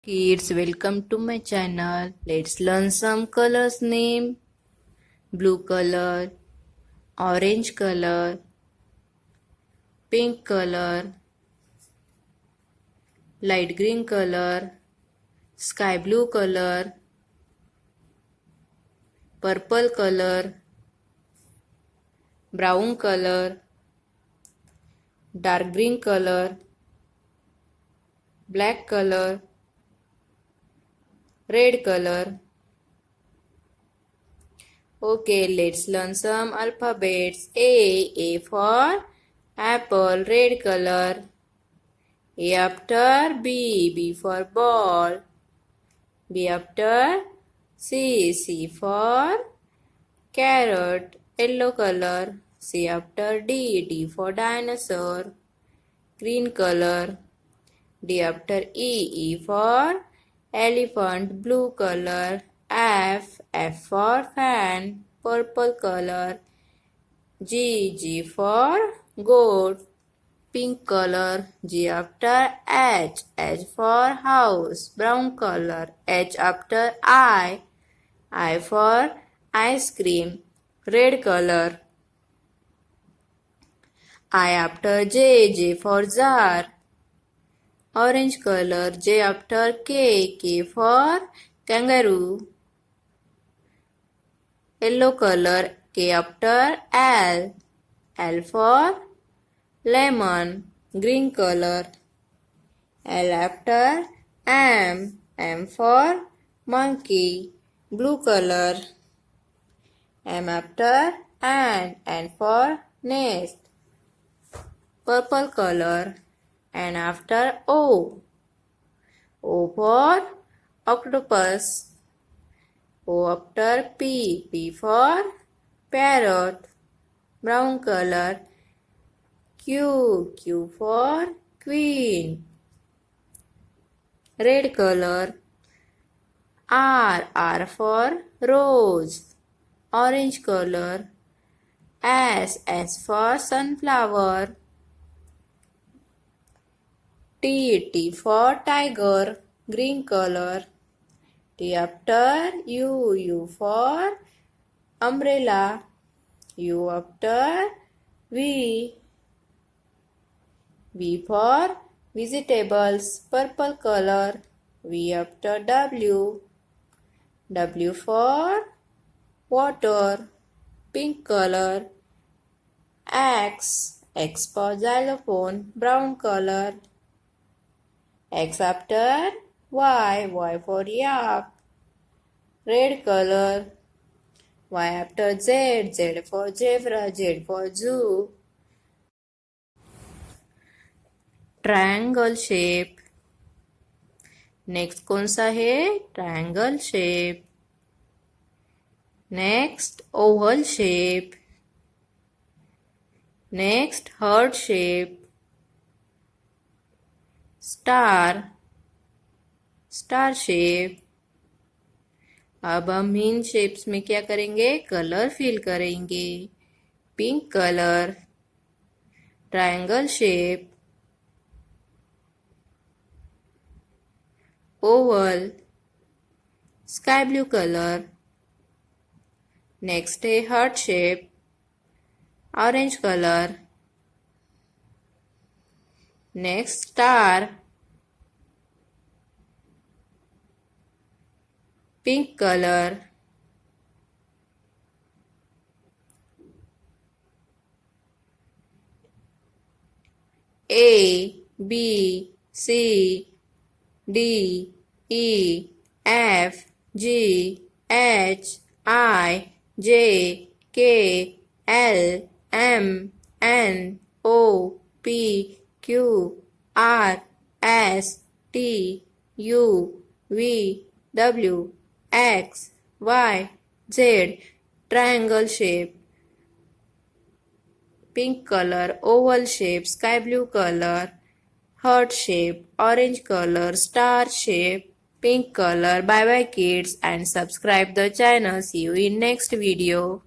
Kids, welcome to my channel. Let's learn some colors name. Blue color, orange color, pink color, light green color, sky blue color, purple color, brown color, dark green color, black color, red color. Okay, let's learn some alphabets. A for apple, red color. A after B for ball. B after C for carrot, yellow color. C after D for dinosaur, green color. D after E for elephant, blue color. F for fan, purple color. G for goat, pink color. G after H for house, brown color. H after I for ice cream, red color. I after J for jar, orange color. J after K for kangaroo, yellow color. K after L for lemon, green color. L after M for monkey, blue color. M after N for nest, purple color. N after O for octopus. O after P for parrot, brown color. Q for queen, red color. R for rose, orange color. S for sunflower. T for tiger, green color. T after U for umbrella. U after V for vegetables, purple color. V after W for water, pink color. X for xylophone, brown color. X after Y for yak, red color. Y after Z for zebra, Z for zoo. Triangle shape. Next कौन सा है? Triangle shape. Next Oval shape. Next heart shape. Star shape. अब हम इन shapes में क्या करेंगे? Colour fill करेंगे. Pink colour, triangle shape, oval, sky blue color. Next है heart shape, orange color. Next star, pink color. A, B, C, D, E, F, G, H, I, J, K, L, M, N, O, P, Q, R, S, T, U, V, W, X, Y, Z. Triangle shape. Pink color, oval shape, sky blue color. Heart shape, orange color, star shape, pink color. Bye bye kids and subscribe the channel. See you in next video.